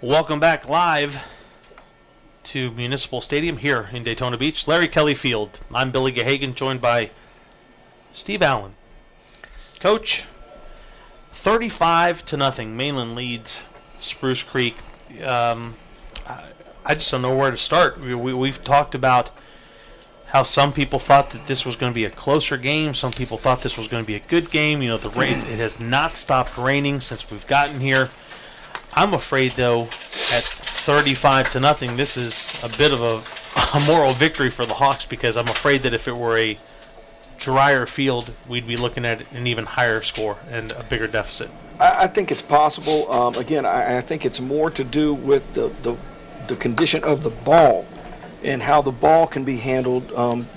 Welcome back live to Municipal Stadium here in Daytona Beach, Larry Kelly Field. I'm Billy Gahagan, joined by Steve Allen. Coach, 35-0, Mainland leads Spruce Creek. I just don't know where to start. We've talked about how some people thought that this was going to be a closer game. Some people thought this was going to be a good game. You know, the rain, it has not stopped raining since we've gotten here. I'm afraid, though, at 35-0, this is a bit of a moral victory for the Hawks, because I'm afraid that if it were a drier field, we'd be looking at an even higher score and a bigger deficit. I think it's possible. Again, I think it's more to do with the condition of the ball and how the ball can be handled.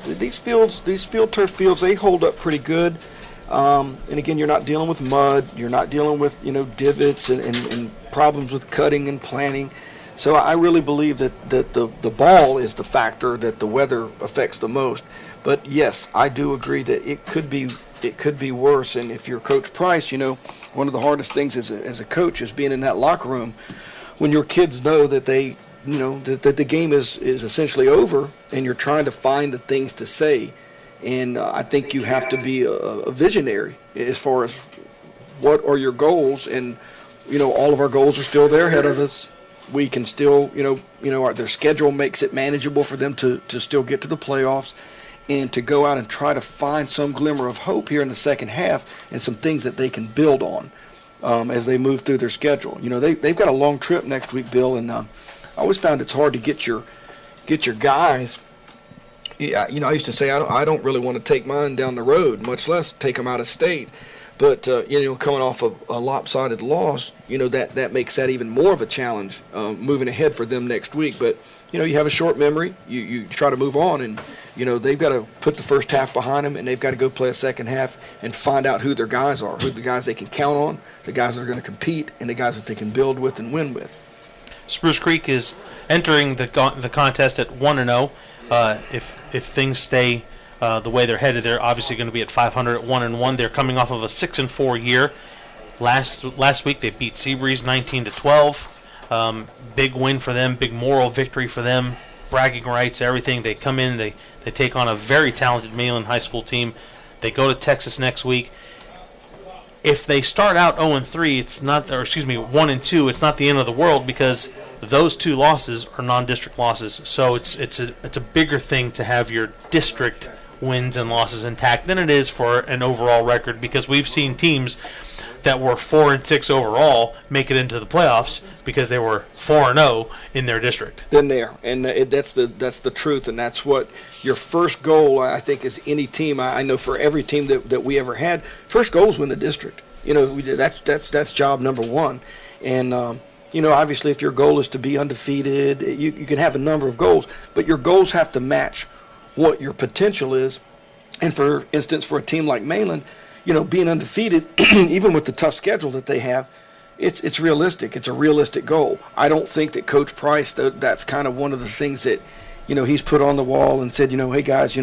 These field turf fields, they hold up pretty good. And again, you're not dealing with mud. You're not dealing with divots and problems with cutting and planting. So I really believe that the ball is the factor that the weather affects the most. But yes, I do agree that it could be worse. And if you're Coach Price, one of the hardest things as a coach is being in that locker room when your kids know that that the game is essentially over, and you're trying to find the things to say. And I think you have to be a visionary as far as what are your goals. And all of our goals are still there ahead of us. We can still, their schedule makes it manageable for them to still get to the playoffs, and to go out and try to find some glimmer of hope here in the second half and some things that they can build on as they move through their schedule. They've got a long trip next week, Bill, and I always found it's hard to get your guys. Yeah, I used to say I don't really want to take mine down the road, much less take them out of state. But coming off of a lopsided loss, that makes that even more of a challenge moving ahead for them next week. But you have a short memory. You try to move on, and they've got to put the first half behind them, and they've got to go play a second half and find out who their guys are, who the guys they can count on, the guys that are going to compete, and the guys that they can build with and win with. Spruce Creek is entering the contest at 1-0. If things stay the way they're headed, they're obviously going to be at 500 at 1-1. They're coming off of a 6-4 year. Last week they beat SEABREEZE 19-12. Big win for them, big moral victory for them, bragging rights, everything. They come in, they take on a very talented Mainland high school team. They go to Texas next week. If they start out 0-3, it's not, or excuse me, 1-2, it's not the end of the world, because those two losses are non-district losses. So it's a bigger thing to have your district wins and losses intact than it is for an overall record, because we've seen teams that were 4-6 overall make it into the playoffs because they were 4-0 in their district. Then there, and that's the truth, and that's what your first goal, I think, is any team. I know for every team that we ever had, first goal is win the district. That's job number one, and obviously, if your goal is to be undefeated, you can have a number of goals, but your goals have to match what your potential is. And for instance, for a team like Mainland, being undefeated, even with the tough schedule that they have, it's realistic. It's a realistic goal. I don't think that Coach Price, that's kind of one of the things that, he's put on the wall and said, hey guys,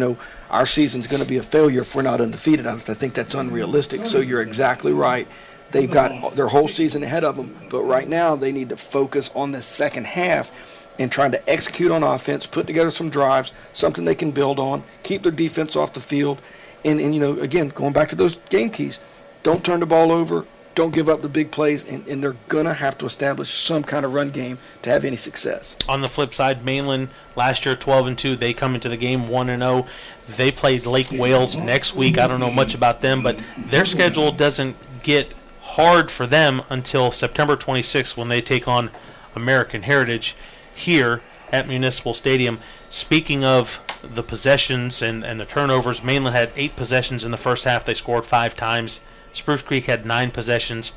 our season's going to be a failure if we're not undefeated. I think that's unrealistic. So you're exactly right. They've got their whole season ahead of them, but right now they need to focus on the second half and trying to execute on offense, put together some drives, something they can build on, keep their defense off the field, and again, going back to those game keys, don't turn the ball over, don't give up the big plays, and they're going to have to establish some kind of run game to have any success. On the flip side, Mainland last year 12-2, they come into the game 1-0. They played Lake Wales next week. I don't know much about them, but their schedule doesn't get hard for them until September 26th, when they take on American Heritage here at Municipal Stadium. Speaking of the possessions and the turnovers, Mainland had 8 possessions in the first half. They scored 5 times. Spruce Creek had 9 possessions,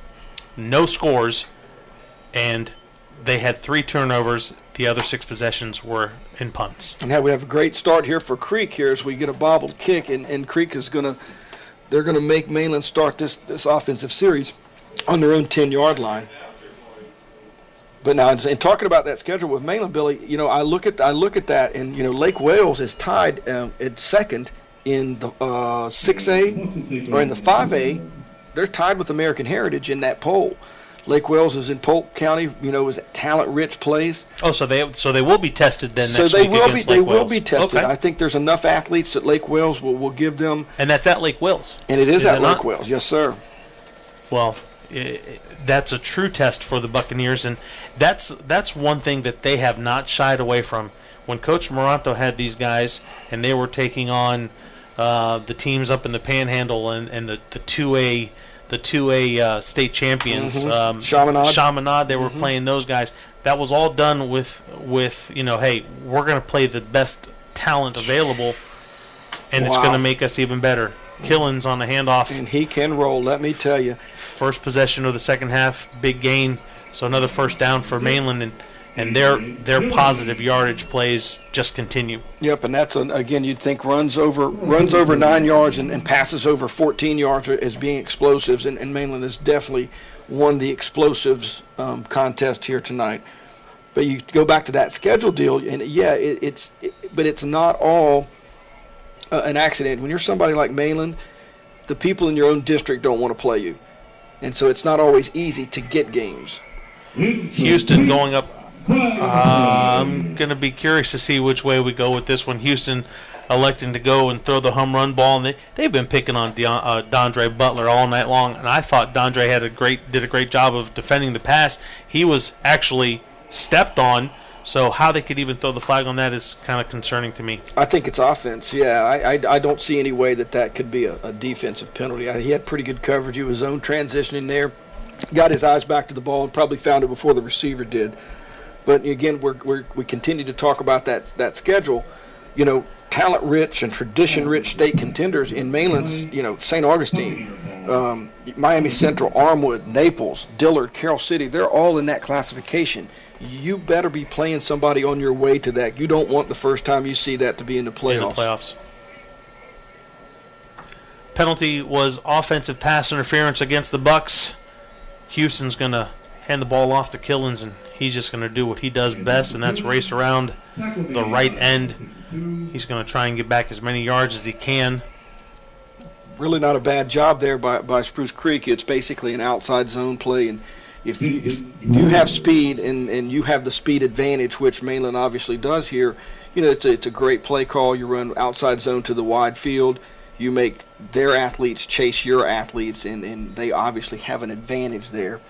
no scores, and they had 3 turnovers. The other 6 possessions were in punts. And now we have a great start here for Creek here as we get a bobbled kick, and Creek is they're going to make Mainland start this offensive series on their own 10-yard line. But now, in talking about that schedule with Mainland, Billy, I look at that, and Lake Wales is tied at second in the 6A or in the 5A. They're tied with American Heritage in that poll. Lake Wales is in Polk County, is a talent-rich place. Oh, so they will be tested then So next they week will be against they Lake will Wales. be tested. Okay. I think there's enough athletes that Lake Wales will give them. And that's at Lake Wales. And it is Is at it Lake not? Wales, yes, sir. Well, that's a true test for the Buccaneers, and that's one thing that they have not shied away from. When Coach Moranto had these guys, and they were taking on the teams up in the Panhandle and the 2A state champions, Chaminade, they were playing those guys. That was all done with hey, we're going to play the best talent available, and it's going to make us even better. Killins on the handoff. And he can roll, let me tell you. First possession of the second half, big gain. So another first down for Mainland, and their positive yardage plays just continue. Yep, and that's again, you'd think runs over 9 yards and passes over 14 yards as being explosives, and Mainland has definitely won the explosives contest here tonight. But you go back to that schedule deal, and yeah, but it's not all an accident. When you're somebody like Mainland, the people in your own district don't want to play you, and so it's not always easy to get games. Houston going up. I'm going to be curious to see which way we go with this one. Houston electing to go and throw the home run ball, and they've been picking on Dondre Butler all night long, and I thought Dondre did a great job of defending the pass. He was actually stepped on, so how they could even throw the flag on that is kind of concerning to me. I think it's offense. Yeah, I don't see any way that could be a defensive penalty. He had pretty good coverage. He was zone transitioning there, got his eyes back to the ball, and probably found it before the receiver did. But again, we continue to talk about that schedule. Talent-rich and tradition-rich state contenders in Mainland's, St. Augustine, Miami Central, Armwood, Naples, Dillard, Carroll City. They're all in that classification. You better be playing somebody on your way to that. You don't want the first time you see that to be in the playoffs. Penalty was offensive pass interference against the Bucks. Houston's going to hand the ball off to Killins, and he's just going to do what he does best, and that's race around the right end. He's going to try and get back as many yards as he can. Really not a bad job there by Spruce Creek. It's basically an outside zone play, and if you have speed and you have the speed advantage, which Mainland obviously does here, it's a great play call. You run outside zone to the wide field. You make their athletes chase your athletes, and they obviously have an advantage there.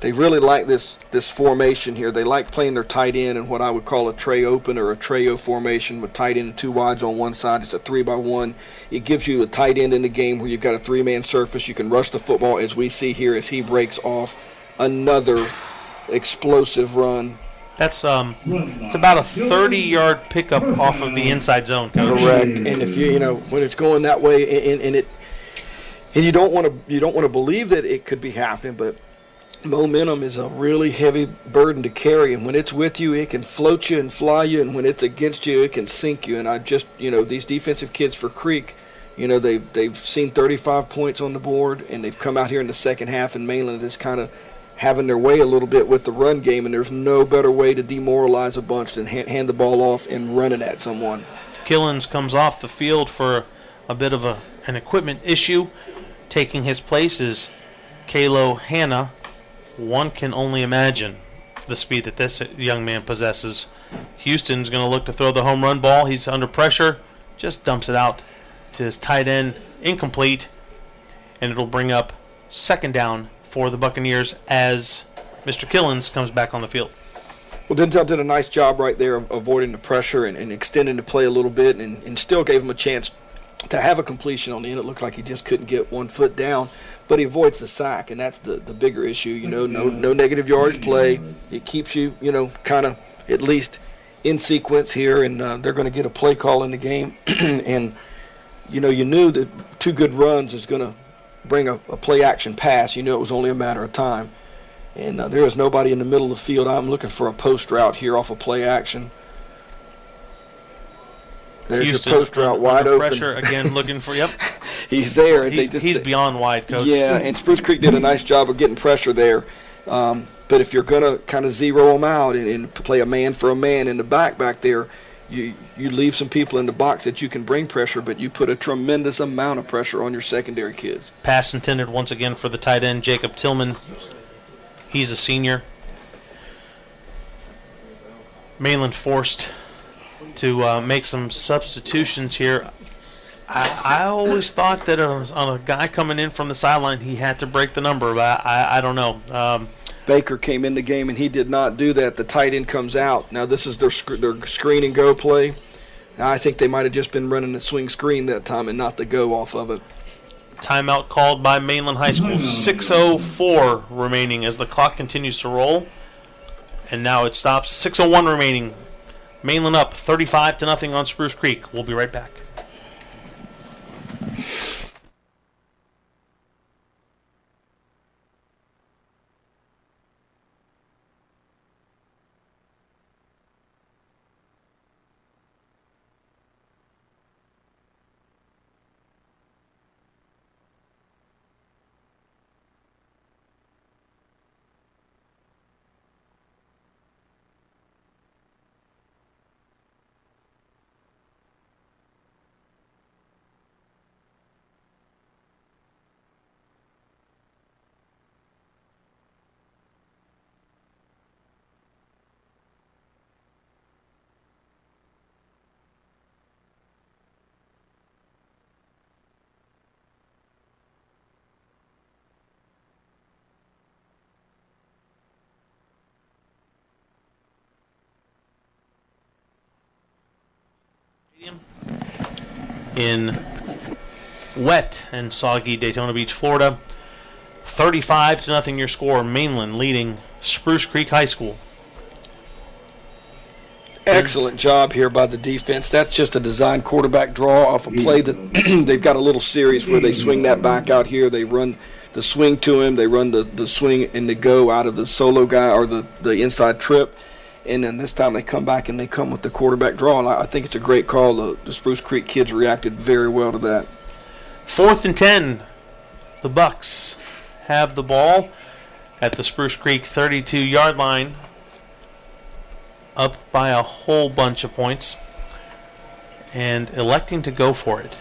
They really like this formation here. They like playing their tight end in what I would call a tray open or a trayo formation with tight end and two wides on one side. It's a 3-by-1. It gives you a tight end in the game where you've got a three-man surface. You can rush the football, as we see here as he breaks off another explosive run. That's it's about a 30-yard pickup off of the inside zone, Coach. Correct. And if when it's going that way, and you don't want to believe that it could be happening, but momentum is a really heavy burden to carry, and when it's with you, it can float you and fly you, and when it's against you, it can sink you. And I just, these defensive kids for Creek, they've seen 35 points on the board, and they've come out here in the second half, and Mainland is kind of having their way a little bit with the run game, and there's no better way to demoralize a bunch than hand the ball off and run it at someone. Killins comes off the field for a bit of an equipment issue. Taking his place is Kalo Hanna. One can only imagine the speed that this young man possesses. Houston's going to look to throw the home run ball. He's under pressure. Just dumps it out to his tight end. Incomplete. And it'll bring up second down for the Buccaneers as Mr. Killins comes back on the field. Well, Denzel did a nice job right there of avoiding the pressure and extending the play a little bit, and still gave him a chance to have a completion on the end. It looked like he just couldn't get 1 foot down. But he avoids the sack, and that's the bigger issue. No negative yardage play. It keeps you, kind of at least in sequence here, and they're going to get a play call in the game. And, you knew that two good runs is going to bring a play-action pass. It was only a matter of time. And there is nobody in the middle of the field. I'm looking for a post route here off of play-action. There's Houston, your post route wide open. Pressure again, looking for He's there. He's beyond wide, Coach. Yeah, and Spruce Creek did a nice job of getting pressure there. But if you're gonna kind of zero them out and play a man for a man in the back there, you leave some people in the box that you can bring pressure, but you put a tremendous amount of pressure on your secondary kids. Pass intended once again for the tight end Jacob Tillman. He's a senior. Mainland forced to make some substitutions here. I always thought that on a guy coming in from the sideline, he had to break the number, but I don't know. Baker came in the game, and he did not do that. The tight end comes out. Now, this is their screen and go play. Now, I think they might have just been running the swing screen that time and not the go off of it. Timeout called by Mainland High School. 6:04 remaining as the clock continues to roll. And now it stops. 6:01 remaining. Mainland up 35-0 on Spruce Creek. We'll be right back. In wet and soggy Daytona Beach, Florida. 35-0 your score. Mainland leading Spruce Creek High School. Excellent job here by the defense. That's just a design quarterback draw off a play that they've got a little series where they swing that back out here. They run the swing to him. They run the swing and the go out of the solo guy or the inside trip. And then this time they come back and they come with the quarterback draw. And I think it's a great call. The Spruce Creek kids reacted very well to that. 4th and 10. The Bucks have the ball at the Spruce Creek 32-yard line. Up by a whole bunch of points. And electing to go for it.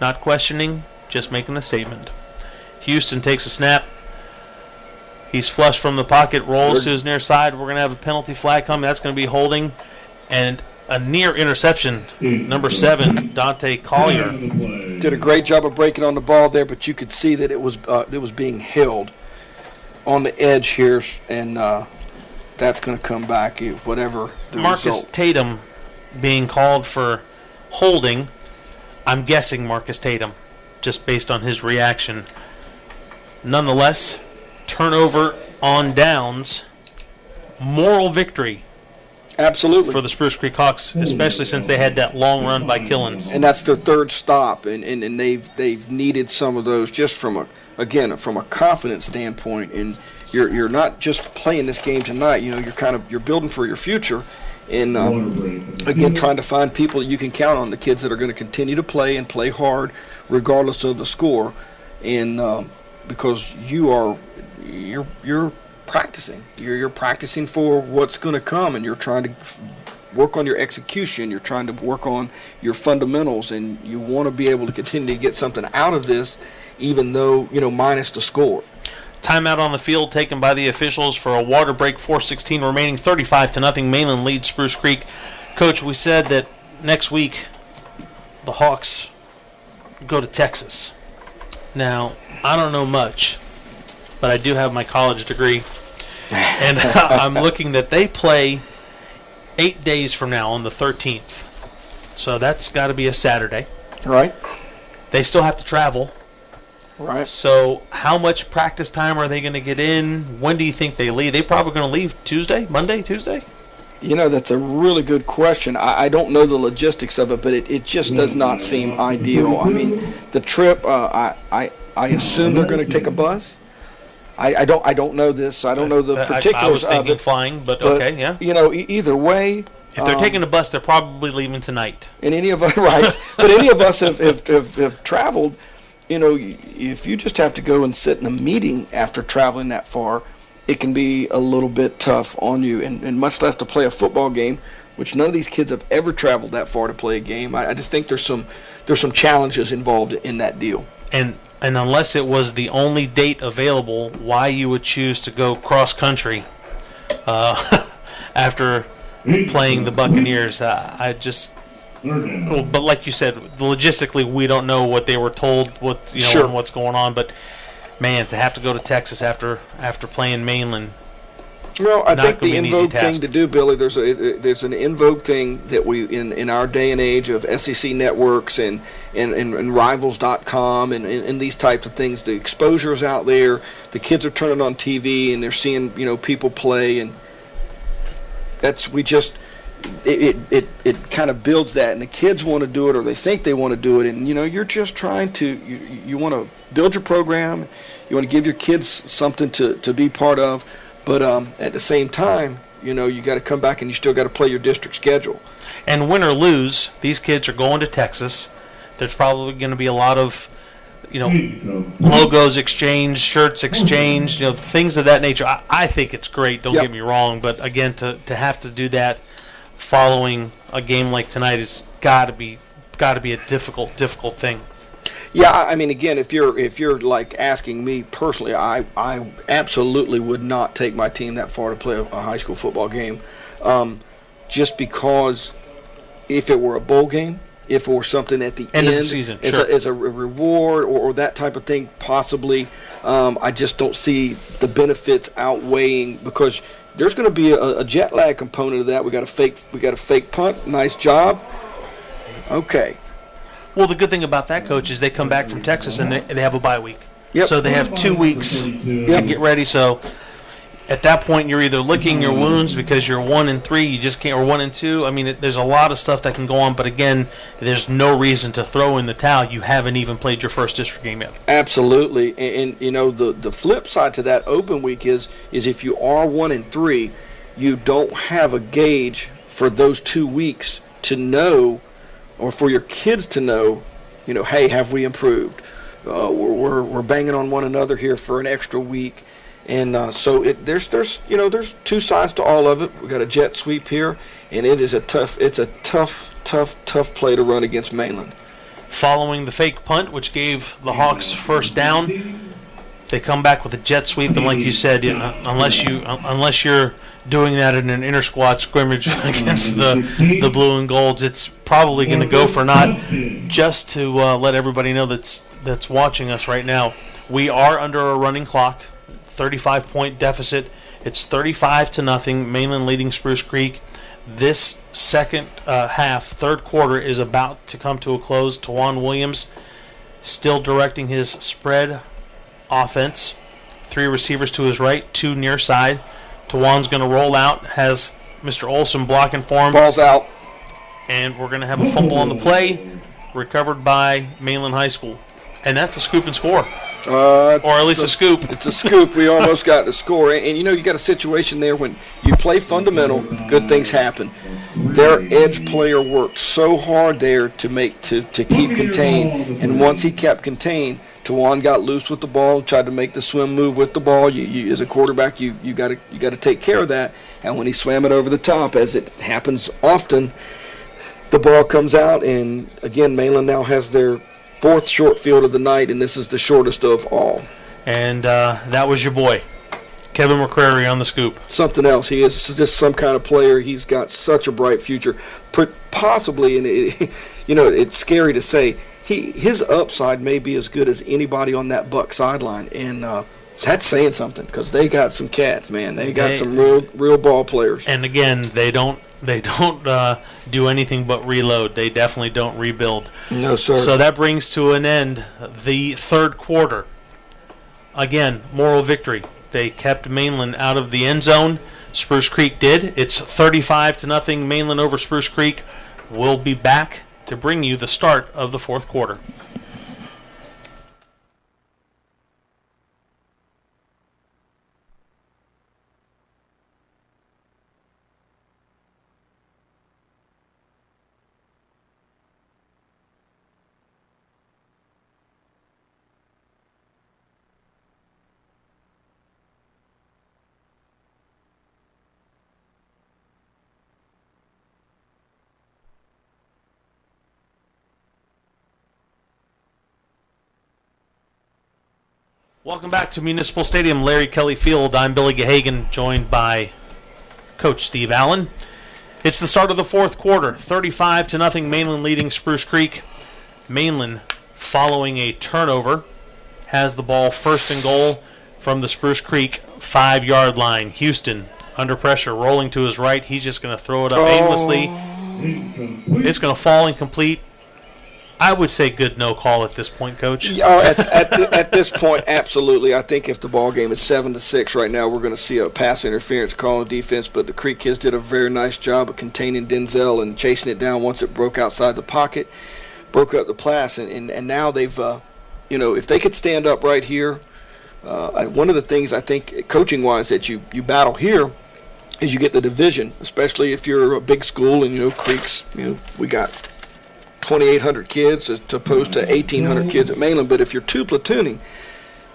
Not questioning, just making the statement. Houston takes a snap. He's flushed from the pocket, rolls to his near side. We're going to have a penalty flag coming. That's going to be holding. And a near interception. Number 7, Dante Collier. Did a great job of breaking on the ball there, but you could see that it was being held on the edge here, and that's going to come back, whatever the Marcus result. Tatum being called for holding. I'm guessing Marcus Tatum, just based on his reaction. Nonetheless, turnover on downs. Moral victory. Absolutely. For the Spruce Creek Hawks, especially since they had that long run by Killens. And that's their third stop, and they've needed some of those just from a confidence standpoint. And you're not just playing this game tonight. You know, you're building for your future, and again trying to find people that you can count on, the kids that are going to continue to play and play hard regardless of the score, and because you're practicing. You're practicing for what's going to come, and you're trying to work on your execution. You're trying to work on your fundamentals, and you want to be able to continue to get something out of this, even though, minus the score. Timeout on the field taken by the officials for a water break. 4:16 remaining. 35-0. Mainland leads Spruce Creek. Coach, we said that next week the Hawks go to Texas. Now, I don't know much, but I do have my college degree, and I'm looking that they play 8 days from now on the 13th. So that's got to be a Saturday. Right. They still have to travel. Right. So how much practice time are they going to get in? When do you think they leave? They probably going to leave Monday, Tuesday? That's a really good question. I don't know the logistics of it, but it just does not seem ideal. I mean, the trip, I assume they're going to take a bus. I don't know this. I don't know the particulars I was thinking of it. Flying, but okay, yeah. Either way. If they're taking a bus, they're probably leaving tonight. And any of us, right? But any of us have traveled. If you just have to go and sit in a meeting after traveling that far, it can be a little bit tough on you, and much less to play a football game, which none of these kids have ever traveled that far to play a game. I just think there's some challenges involved in that deal. And and unless it was the only date available, why you would choose to go cross country after playing the Buccaneers. I just, well, but like you said, logistically, we don't know what they were told, what Sure. and what's going on. But man, to have to go to Texas after playing Mainland. Well, I Not think gonna the be an in easy vogue task. thing to do, Billy. There's an in vogue thing that we in our day and age of SEC networks and Rivals.com and these types of things. The exposure is out there. The kids are turning on TV and they're seeing people play, and it kind of builds that, and the kids want to do it, or they think they want to do it, and you're just trying to you want to build your program. You want to give your kids something to be part of. But at the same time, you got to come back and you still got to play your district schedule. And win or lose, these kids are going to Texas. There's probably going to be a lot of, logos exchanged, shirts exchanged, things of that nature. I think it's great. Don't get me wrong, but again, to have to do that following a game like tonight is got to be a difficult thing. Yeah, I mean, again, if you're like asking me personally, I absolutely would not take my team that far to play a high school football game, just because if it were a bowl game, if it were something at the end of the season, as a reward or that type of thing, possibly, I just don't see the benefits outweighing, because there's going to be a jet lag component of that. We got a fake punt. Nice job. Okay. Well, the good thing about that, Coach, is they come back from Texas and they have a bye week. Yep. So they have 2 weeks to get ready. So at that point, you're either licking your wounds because you're 1-3, you just can't, or 1-2. I mean, there's a lot of stuff that can go on. But again, there's no reason to throw in the towel. You haven't even played your first district game yet. Absolutely, and the flip side to that open week is if you are 1-3, you don't have a gauge for those 2 weeks to know, or for your kids to know, hey, have we improved? We're banging on one another here for an extra week, and so there's 2 sides to all of it. We got a jet sweep here, and it's a tough play to run against Mainland. Following the fake punt, which gave the Hawks first down, they come back with a jet sweep, and like you said, unless you're doing that in an inter-squad scrimmage against the blue and golds, it's probably going to go for naught. Just to let everybody know that's watching us right now, we are under a running clock, 35-point deficit. It's 35-0. Mainland leading Spruce Creek. This second half, third quarter, is about to come to a close. Tawan Williams still directing his spread offense. 3 receivers to his right, 2 near side. Tawan's going to roll out, has Mr. Olson blocking for him. Ball's out. And we're going to have a fumble on the play, recovered by Mainland High School. And that's a scoop and score. Or at least a scoop. It's a scoop. We almost got the score. And you got a situation there when you play fundamental, good things happen. Their edge player worked so hard there to keep contained. And once he kept contained, Tawan got loose with the ball, tried to make the swim move with the ball. You as a quarterback, you got to take care of that. And when he swam it over the top, as it happens often, the ball comes out. And again, Mainland now has their 4th short field of the night, and this is the shortest of all. And that was your boy, Kevin McCrary, on the scoop. Something else. He is just some kind of player. He's got such a bright future. Possibly, and it's scary to say, his upside may be as good as anybody on that Buck sideline, and that's saying something, because they got some cats, man. They got some real ball players. And again, they don't do anything but reload. They definitely don't rebuild. No, sir. So that brings to an end the third quarter. Again, moral victory. They kept Mainland out of the end zone. Spruce Creek did. It's 35-0 Mainland over Spruce Creek. We'll be back to bring you the start of the fourth quarter. Welcome back to Municipal Stadium, Larry Kelly Field. I'm Billy Gahagan, joined by Coach Steve Allen. It's the start of the fourth quarter, 35-0, Mainland leading Spruce Creek. Mainland, following a turnover, has the ball first and goal from the Spruce Creek 5-yard line. Houston, under pressure, rolling to his right. He's just going to throw it up aimlessly. It's going to fall incomplete. I would say good no call at this point, Coach. At this point, absolutely. I think if the ball game is 7-6 right now, we're going to see a pass interference call on defense. But the Creek kids did a very nice job of containing Denzel and chasing it down once it broke outside the pocket, broke up the pass, and now they've, if they could stand up right here. One of the things I think coaching-wise that you battle here is you get the division, especially if you're a big school and Creeks. We got 2,800 kids as opposed to 1,800 kids at Mainland. But if you're two platooning,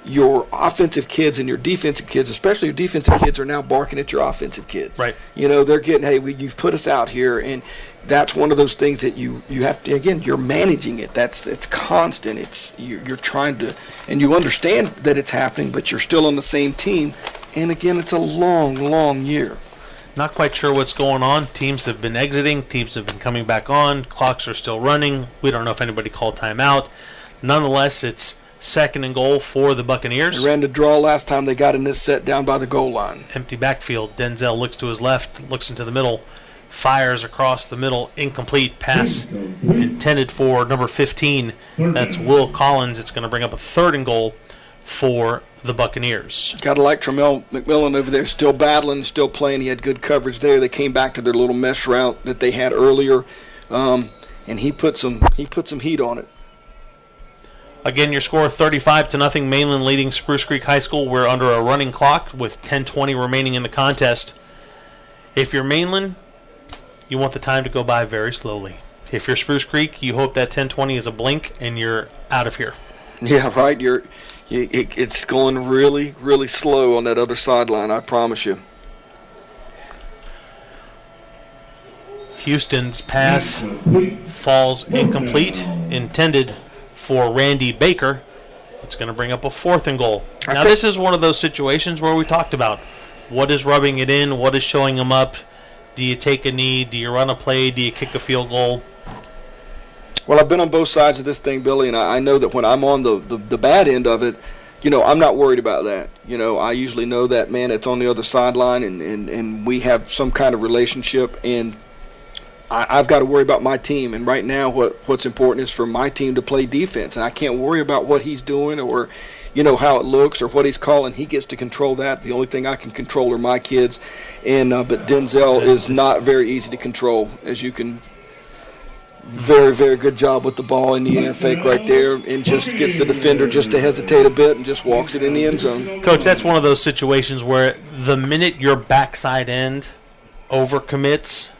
your offensive kids and your defensive kids, especially your defensive kids, are now barking at your offensive kids. Right. They're getting, hey, you've put us out here, and that's one of those things that you have to, again, you're managing it. It's constant. You're trying to, and you understand that it's happening, but you're still on the same team. And again, it's a long, long year. Not quite sure what's going on. Teams have been exiting. Teams have been coming back on. Clocks are still running. We don't know if anybody called timeout. Nonetheless, it's second and goal for the Buccaneers. They ran the draw last time they got in this set down by the goal line. Empty backfield. Denzel looks to his left, looks into the middle, fires across the middle. Incomplete pass intended for number 15. That's Will Collins. It's going to bring up a third and goal for the Buccaneers. Got to like Tramel McMillan over there, still battling, still playing. He had good coverage there. They came back to their little mesh route that they had earlier, and he put some heat on it. Again, your score 35-0, Mainland leading Spruce Creek High School. We're under a running clock with 10:20 remaining in the contest. If you're Mainland, you want the time to go by very slowly. If you're Spruce Creek, you hope that 10:20 is a blink and you're out of here. Yeah, right. It's going really, really slow on that other sideline, I promise you. Houston's pass falls incomplete, intended for Randy Baker. It's going to bring up a fourth and goal. Now, this is one of those situations where we talked about what is rubbing it in, what is showing them up. Do you take a knee? Do you run a play? Do you kick a field goal? Well, I've been on both sides of this thing, Billy, and I know that when I'm on the bad end of it, I'm not worried about that. I usually know that man that's on the other sideline, and we have some kind of relationship, and I've got to worry about my team. And right now what's important is for my team to play defense, and I can't worry about what he's doing or how it looks or what he's calling. He gets to control that. The only thing I can control are my kids, and but Denzel is not very easy to control, as you can. Very, very good job with the ball in the air, fake right there, and just gets the defender just to hesitate a bit and just walks it in the end zone. Coach, that's one of those situations where the minute your backside end overcommits,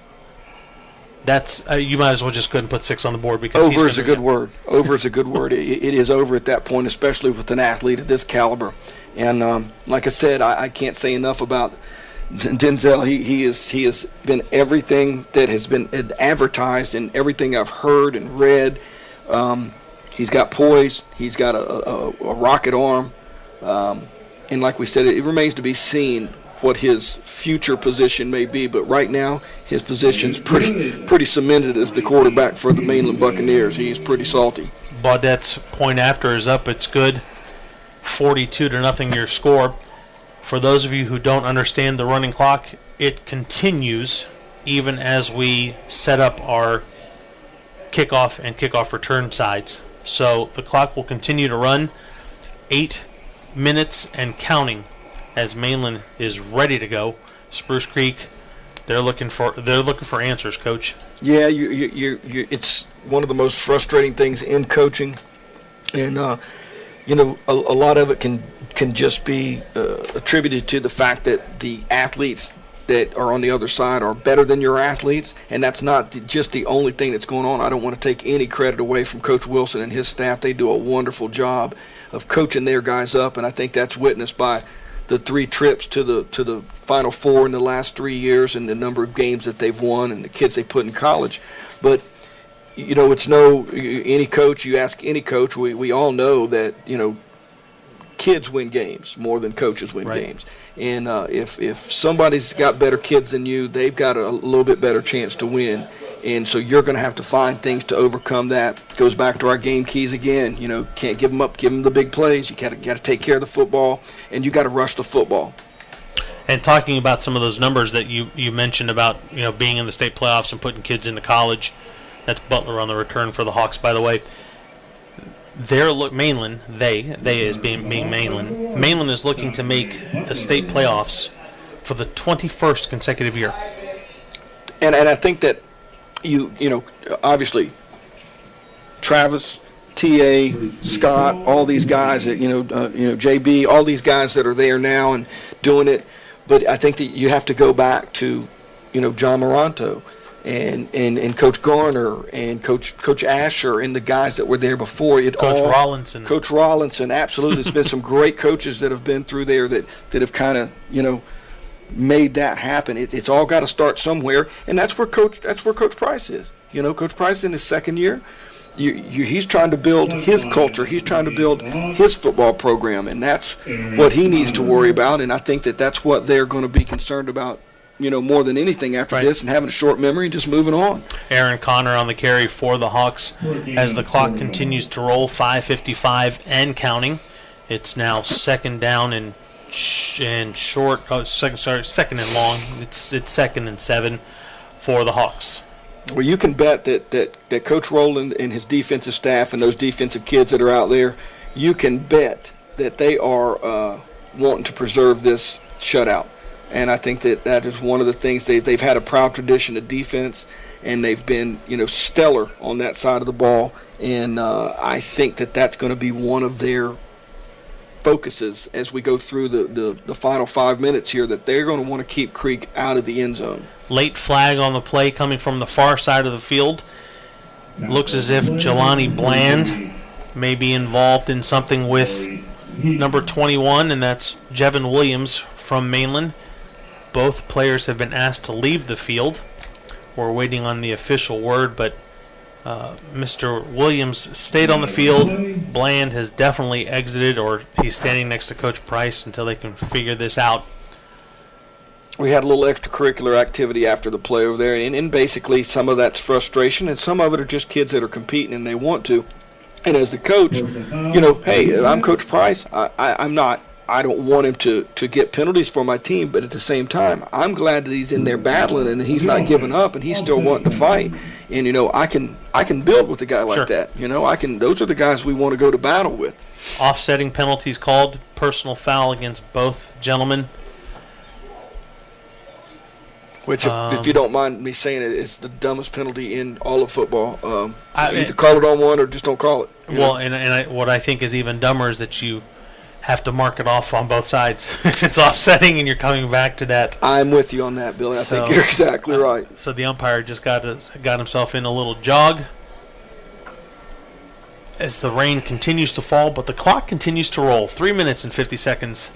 that's you might as well just go ahead and put 6 on the board. Because over is a good word. Over is a good word. It is over at that point, especially with an athlete of this caliber. And like I said, I can't say enough about Denzel. He has been everything that has been advertised and everything I've heard and read. He's got poise. He's got a rocket arm. And like we said, it remains to be seen what his future position may be. But right now, his position's pretty cemented as the quarterback for the Mainland Buccaneers. He's pretty salty. Baudette's point after is up. It's good. 42-0 your score. For those of you who don't understand the running clock, it continues even as we set up our kickoff and kickoff return sides. So the clock will continue to run 8 minutes and counting as Mainland is ready to go. Spruce Creek, they're looking for answers, Coach. Yeah, it's one of the most frustrating things in coaching, and a lot of it can just be attributed to the fact that the athletes that are on the other side are better than your athletes, and that's not just the only thing that's going on. I don't want to take any credit away from Coach Wilson and his staff. They do a wonderful job of coaching their guys up, and I think that's witnessed by the 3 trips to the Final Four in the last 3 years and the number of games that they've won and the kids they put in college. But it's any coach, you ask any coach, we all know that, kids win games more than coaches win Right. games. And if somebody's got better kids than you, they've got a little bit better chance to win. And so you're going to have to find things to overcome that. Goes back to our game keys again. You know, can't give them up, give them the big plays. You got to take care of the football, and you got to rush the football. And talking about some of those numbers that you mentioned about, you know, being in the state playoffs and putting kids into college, that's Butler on the return for the Hawks, by the way. Mainland, they as being Mainland. Mainland is looking to make the state playoffs for the 21st consecutive year. And I think that you know, obviously, Travis, TA, Scott, all these guys that, JB, all these guys that are there now and doing it. But I think that you have to go back to, John Moranto and Coach Garner and Coach Asher and the guys that were there before. Coach Rollinson. Coach Rollinson, absolutely. There's been some great coaches that have been through there that have kind of, made that happen. It's all got to start somewhere, and that's where Coach Price is. Coach Price in his second year. He's trying to build his culture. He's trying to build his football program, and that's what he needs to worry about. And I think that that's what they're going to be concerned about, more than anything after this, and having a short memory and just moving on. Aaron Connor on the carry for the Hawks as the clock continues to roll, 5:55 and counting. It's now second down and short. Second and long. It's second and 7 for the Hawks. Well, you can bet that Coach Rowland and his defensive staff and those defensive kids that are out there, you can bet that they are wanting to preserve this shutout. And I think that is one of the things they've had a proud tradition of defense, and they've been stellar on that side of the ball. And I think that that's going to be one of their focuses as we go through the final 5 minutes here, that they're going to want to keep Creek out of the end zone. Late flag on the play coming from the far side of the field. Looks as if Jelani Bland may be involved in something with number 21, and that's Jevin Williams from Mainland. Both players have been asked to leave the field. We're waiting on the official word, but Mr. Williams stayed on the field. Bland has definitely exited, or he's standing next to Coach Price until they can figure this out. We had a little extracurricular activity after the play over there, and basically some of that's frustration, and some of it are just kids that are competing and they want to. And as the coach, hey, I'm Coach Price. I'm not. I don't want him to get penalties for my team, but at the same time, I'm glad that he's in there battling and he's not giving up and he's still wanting to fight. And I can build with a guy like that. Those are the guys we want to go to battle with. Offsetting penalties called, personal foul against both gentlemen. Which, if you don't mind me saying it, it's the dumbest penalty in all of football. Either call it on one or just don't call it. Well, and what I think is even dumber is that you have to mark it off on both sides if it's offsetting and you're coming back to that. I'm with you on that, Billy. I think you're exactly right. So the umpire just got himself in a little jog as the rain continues to fall, but the clock continues to roll. 3 minutes and 50 seconds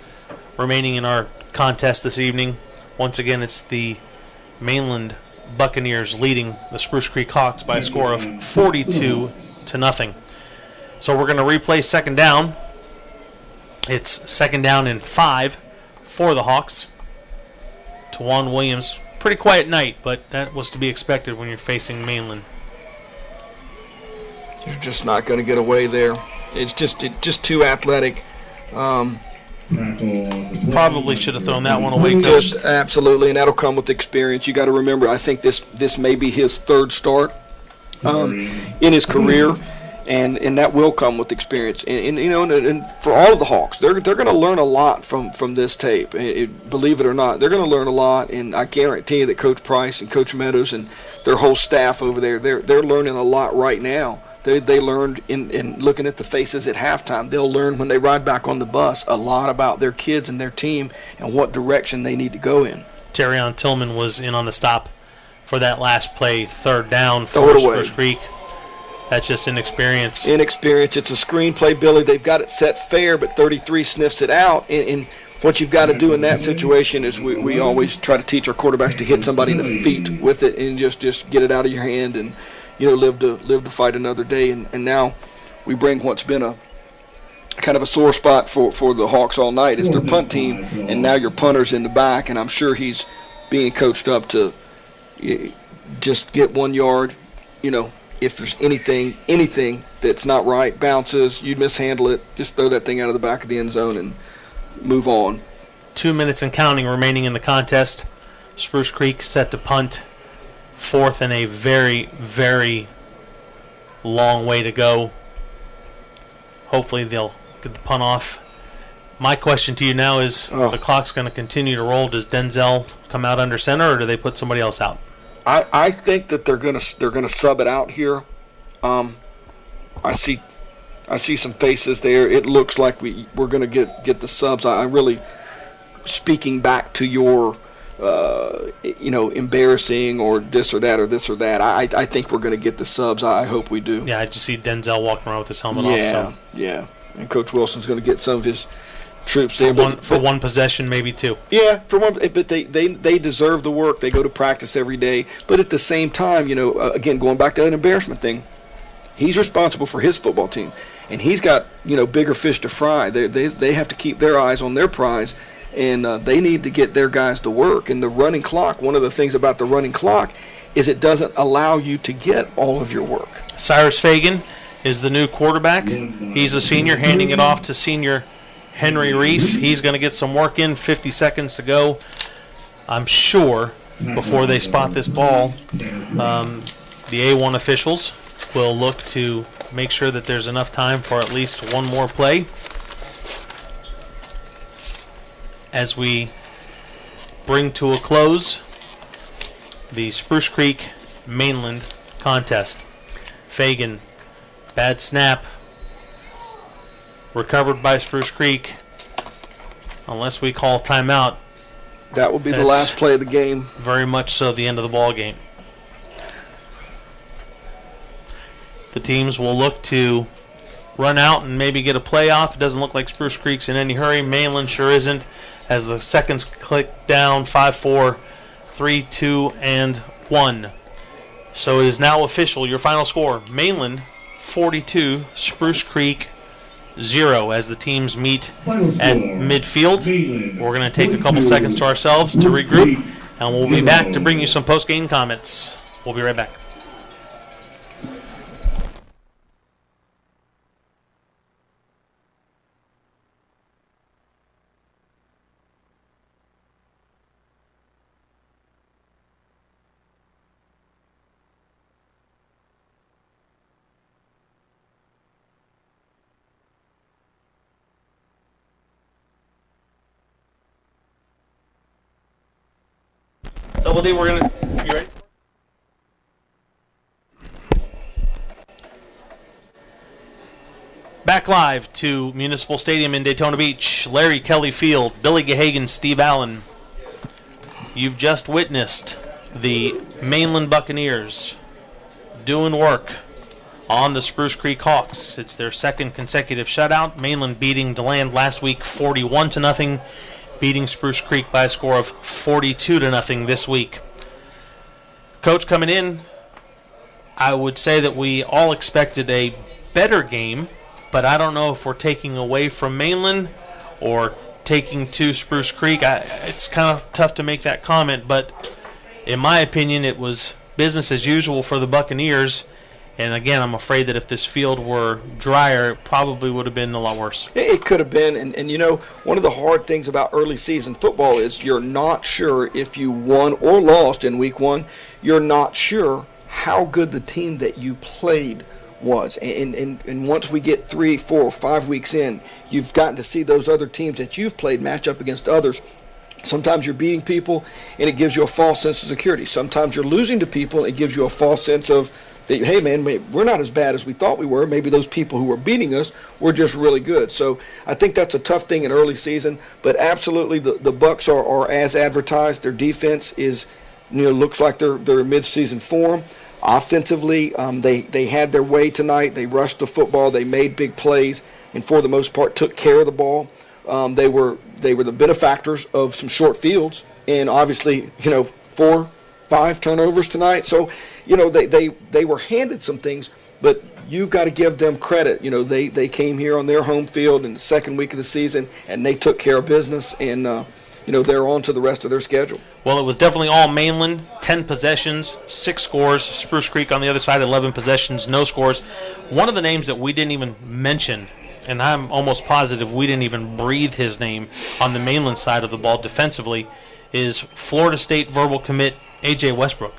remaining in our contest this evening. Once again, it's the Mainland Buccaneers leading the Spruce Creek Hawks by a score of 42-0. So we're going to replay second down. It's second down and 5 for the Hawks. Tawan Williams, pretty quiet night, but that was to be expected when you're facing Mainland. You're just not going to get away there. It's just too athletic. Probably should have thrown that one away, Coach. Just absolutely, and that'll come with experience. You got to remember, I think this may be his third start in his career, and that will come with experience. And for all of the Hawks, they're going to learn a lot from this tape. Believe it or not, they're going to learn a lot, and I guarantee you that Coach Price and Coach Meadows and their whole staff over there, they're learning a lot right now. They learned in looking at the faces at halftime. They'll learn when they ride back on the bus a lot about their kids and their team and what direction they need to go in. Terrion Tillman was in on the stop for that last play, third down for Spruce Creek. That's just inexperience. Inexperience. It's a screenplay, Billy. They've got it set fair, but 33 sniffs it out. And what you've got to do in that situation is we always try to teach our quarterbacks to hit somebody in the feet with it and just get it out of your hand and live to fight another day. And now we bring what's been kind of a sore spot for the Hawks all night is their punt team, and now your punter's in the back, and I'm sure he's being coached up to just get 1 yard. You know, if there's anything that's not right, bounces, you mishandle it, just throw that thing out of the back of the end zone and move on. 2 minutes and counting remaining in the contest. Spruce Creek set to punt, fourth and a very, very long way to go. Hopefully they'll get the punt off. My question to you now is, the clock's going to continue to roll. Does Denzel come out under center, or do they put somebody else out? I think that they're gonna sub it out here. I see some faces there. It looks like we're gonna get the subs. I really, speaking back to your embarrassing or this or that or this or that, I think we're gonna get the subs. I hope we do. Yeah, I just see Denzel walking around with his helmet off. So. Yeah, and Coach Wilson's gonna get some of his troops for there. For one possession, maybe two. Yeah, for one, but they deserve the work. They go to practice every day. But at the same time, again, going back to that embarrassment thing, he's responsible for his football team, and he's got bigger fish to fry. They have to keep their eyes on their prize, and they need to get their guys to work. And the running clock, one of the things about the running clock is it doesn't allow you to get all of your work. Cyrus Fagan is the new quarterback. He's a senior, handing it off to senior Henry Reese. He's going to get some work in. 50 seconds to go. I'm sure before they spot this ball, the A1 officials will look to make sure that there's enough time for at least one more play as we bring to a close the Spruce Creek Mainland contest. Fagan, bad snap, recovered by Spruce Creek. Unless we call timeout, that will be the last play of the game. Very much so, the end of the ball game. The teams will look to run out and maybe get a play off. It doesn't look like Spruce Creek's in any hurry. Mainland sure isn't, as the seconds click down. 5-4, 3-2, and 1. So it is now official. Your final score: Mainland 42, Spruce Creek 0, as the teams meet at midfield. We're going to take a couple seconds to ourselves to regroup, and we'll be back to bring you some post-game comments. We'll be right back. Double D, we're gonna. You ready? Back live to Municipal Stadium in Daytona Beach. Larry Kelly Field, Billy Gahagan, Steve Allen. You've just witnessed the Mainland Buccaneers doing work on the Spruce Creek Hawks. It's their second consecutive shutout. Mainland beating DeLand last week 41-0. Beating Spruce Creek by a score of 42-0 this week. Coach, coming in, I would say that we all expected a better game, but I don't know if we're taking away from Mainland or taking to Spruce Creek. It's kind of tough to make that comment, but in my opinion, it was business as usual for the Buccaneers. And again, I'm afraid that if this field were drier, it probably would have been a lot worse. It could have been. And one of the hard things about early season football is you're not sure if you won or lost in week one. You're not sure how good the team that you played was. And once we get 3, 4, 5 weeks in, you've gotten to see those other teams that you've played match up against others. Sometimes you're beating people, and it gives you a false sense of security. Sometimes you're losing to people, and it gives you a false sense of that, hey, man, we're not as bad as we thought we were. Maybe those people who were beating us were just really good. So I think that's a tough thing in early season. But absolutely, the Bucs are as advertised. Their defense is, looks like they're in mid-season form. Offensively, they had their way tonight. They rushed the football. They made big plays, and for the most part, took care of the ball. They were the benefactors of some short fields, and obviously, 4, 5 turnovers tonight. So, they were handed some things, but you've got to give them credit. You know, they came here on their home field in the second week of the season, and they took care of business, and you know, they're on to the rest of their schedule. Well, it was definitely all Mainland, 10 possessions, 6 scores. Spruce Creek on the other side, 11 possessions, no scores. One of the names that we didn't even mention, and I'm almost positive we didn't even breathe his name on the Mainland side of the ball defensively, is Florida State verbal commit A.J. Westbrook.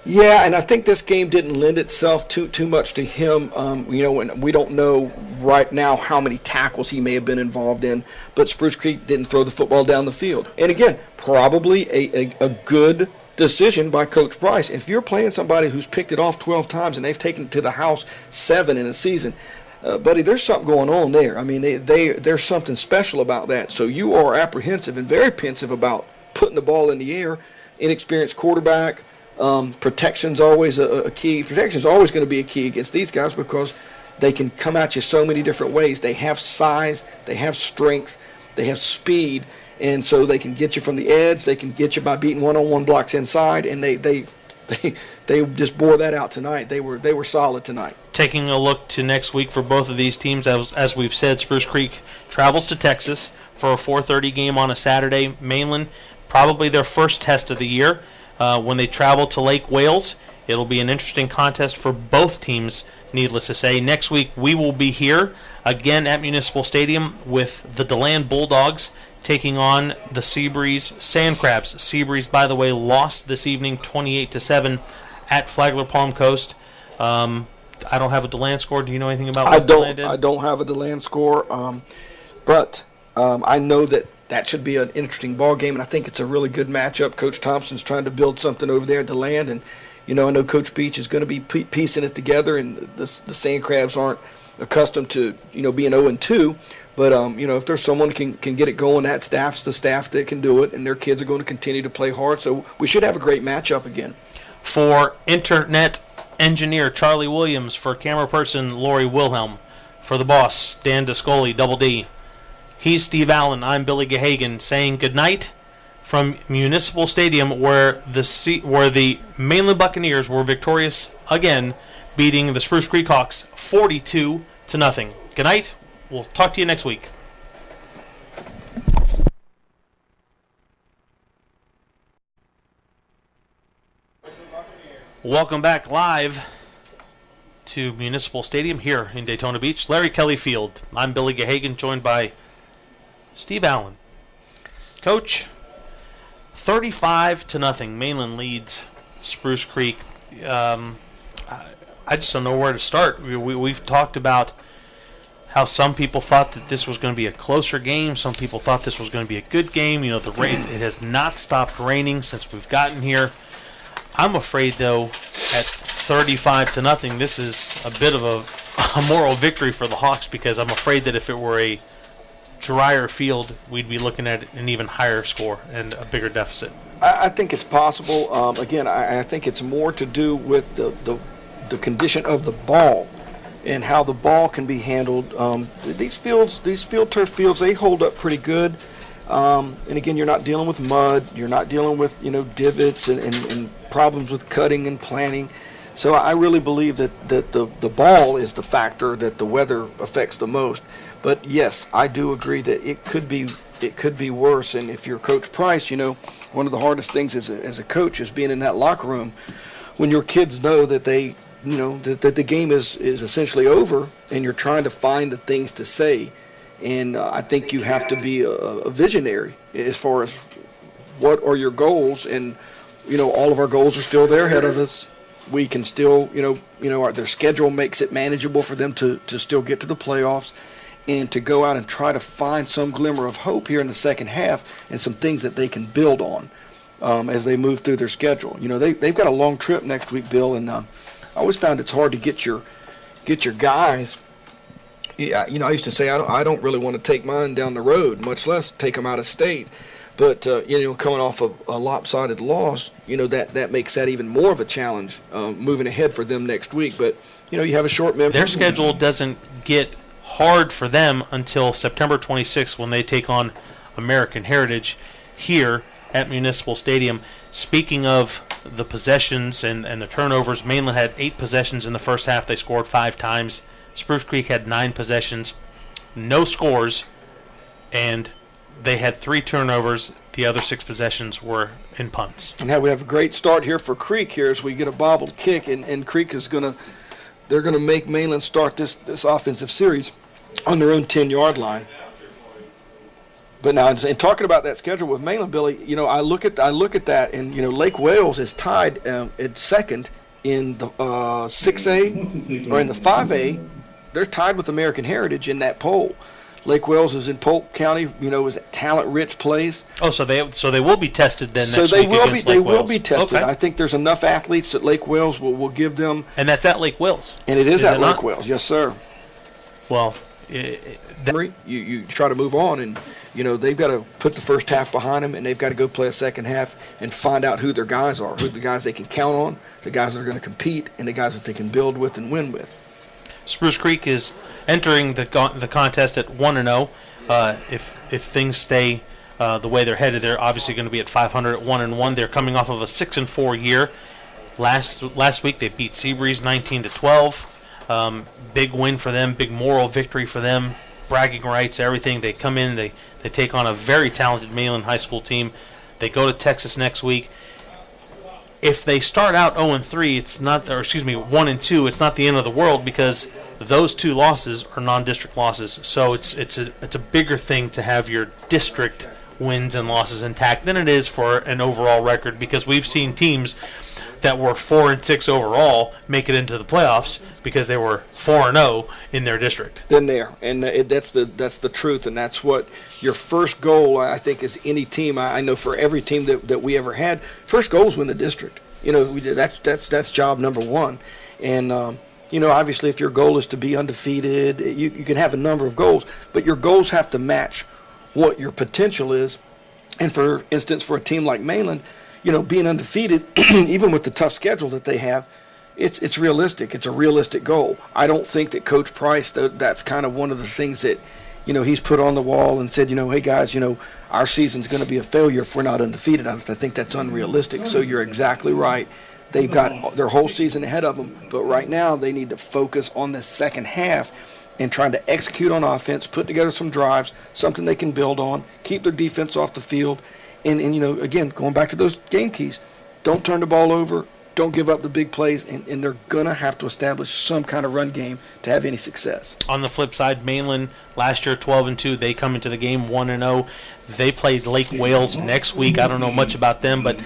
Yeah, and I think this game didn't lend itself too much to him. You know, and we don't know right now how many tackles he may have been involved in, but Spruce Creek didn't throw the football down the field. And again, probably a good decision by Coach Price. If you're playing somebody who's picked it off 12 times and they've taken it to the house 7 in a season, buddy, there's something going on there. I mean, there's something special about that. So you are apprehensive and very pensive about putting the ball in the air. Inexperienced quarterback. Protection's always a key. Protection's always going to be a key against these guys because they can come at you so many different ways. They have size, they have strength, they have speed, and so they can get you from the edge. They can get you by beating one-on-one blocks inside, and they just bore that out tonight. They were solid tonight. Taking a look to next week for both of these teams, as we've said, Spruce Creek travels to Texas for a 4:30 game on a Saturday. Mainland, probably their first test of the year. When they travel to Lake Wales, it'll be an interesting contest for both teams, needless to say. Next week, we will be here again at Municipal Stadium with the DeLand Bulldogs taking on the SEABREEZE SANDCRABS. SEABREEZE, by the way, lost this evening 28-7 at Flagler Palm Coast. I don't have a DeLand score. Do you know anything about what DeLand did? I don't have a DeLand score, but I know that should be an interesting ball game, and I think it's a really good matchup. Coach Thompson's trying to build something over there at DeLand, and you know, I know Coach Beach is going to be piecing it together, and the SANDCRABS aren't accustomed to, you know, being 0-2. But you know, if there's someone who can get it going, that staff's the staff that can do it, and their kids are going to continue to play hard. So we should have a great matchup again. For internet engineer Charlie Williams, for camera person Lori Wilhelm, for the boss Dan Descoli, Double D. He's Steve Allen. I'm Billy Gahagan saying goodnight from Municipal Stadium, where the Mainland Buccaneers were victorious again, beating the Spruce Creek Hawks 42-0. Good night. We'll talk to you next week. Welcome back live to Municipal Stadium here in Daytona Beach, Larry Kelly Field. I'm Billy Gahagan, joined by Steve Allen. Coach, 35-0. Mainland leads Spruce Creek. I just don't know where to start. We've talked about how some people thought that this was going to be a closer game. Some people thought this was going to be a good game. You know, the rain, it has not stopped raining since we've gotten here. I'm afraid, though, at 35-0, this is a bit of a moral victory for the Hawks, because I'm afraid that if it were a drier field, we'd be looking at an even higher score and a bigger deficit. I think it's possible. Again, I think it's more to do with the condition of the ball and how the ball can be handled. These field turf fields, they hold up pretty good. And again, you're not dealing with mud. You're not dealing with, you know, divots and problems with cutting and planting. So I really believe that the ball is the factor that the weather affects the most. But yes, I do agree that it could be worse. And if you're Coach Price, you know, one of the hardest things as a coach is being in that locker room when your kids know that they, you know, that the game is essentially over, and you're trying to find the things to say. And I think you have to be a visionary as far as what are your goals. And, you know, all of our goals are still there ahead of us. We can still, their schedule makes it manageable for them to still get to the playoffs, and to go out and try to find some glimmer of hope here in the second half and some things that they can build on as they move through their schedule. You know, they've got a long trip next week, Bill, and I always found it's hard to get your guys. Yeah, you know, I used to say I don't really want to take mine down the road, much less take them out of state. But, you know, coming off of a lopsided loss, you know, that makes that even more of a challenge moving ahead for them next week. But, you know, you have a short memory. Their schedule doesn't get hard for them until September 26th, when they take on American Heritage here at Municipal Stadium. Speaking of the possessions and the turnovers, Mainland had 8 possessions in the first half. They scored 5 times. Spruce Creek had 9 possessions, no scores, and they had 3 turnovers. The other 6 possessions were in punts. And now we have a great start here for Creek here as we get a bobbled kick, and Creek is they're gonna make Mainland start this offensive series on their own 10-yard line. But now, in talking about that schedule with Mainland, Billy, I look at that, and Lake Wales is tied at second in the 6A or in the 5A. They're tied with American Heritage in that poll. Lake Wales is in Polk County, is a talent-rich place. Oh, so they will be tested then so next they week will against be Lake they will Wales. be tested. Okay. I think there's enough athletes that Lake Wales will give them. And that's at Lake Wales. And it is at Lake not? Wales, yes, sir. Well, you try to move on, and they've got to put the first half behind them, and they've got to go play a second half and find out who their guys are, who the guys they can count on, the guys that are going to compete, and the guys that they can build with and win with. Spruce Creek is entering the contest at 1-0. If things stay the way they're headed, they're obviously going to be at 500 at 1-1. They're coming off of a 6-4 year. Last week they beat SEABREEZE 19-12. Big win for them, big moral victory for them, bragging rights, everything. They come in, they take on a very talented Mainland High School team. They go to Texas next week. If they start out 0-3, it's not, or excuse me, 1-2, it's not the end of the world, because those 2 losses are non-district losses. So it's a bigger thing to have your district wins and losses intact than it is for an overall record, because we've seen teams that were 4-6 overall make it into the playoffs because they were 4-0 in their district. Then there, and that's the truth, and that's what your first goal, I think, is any team. I know for every team that we ever had, first goal is win the district. That's job number 1, and obviously if your goal is to be undefeated, you can have a number of goals, but your goals have to match what your potential is. And for instance, for a team like Mainland, being undefeated, even with the tough schedule that they have, it's realistic. It's a realistic goal. I don't think that Coach Price, that's kind of one of the things that, he's put on the wall and said, hey guys, our season's going to be a failure if we're not undefeated. I think that's unrealistic. So you're exactly right. They've got their whole season ahead of them, but right now they need to focus on the second half and trying to execute on offense, put together some drives, something they can build on, keep their defense off the field. And again, going back to those game keys, don't turn the ball over, don't give up the big plays, and they're going to have to establish some kind of run game to have any success. On the flip side, Mainland last year 12-2, they come into the game 1-0. They played Lake Wales next week. I don't know much about them, but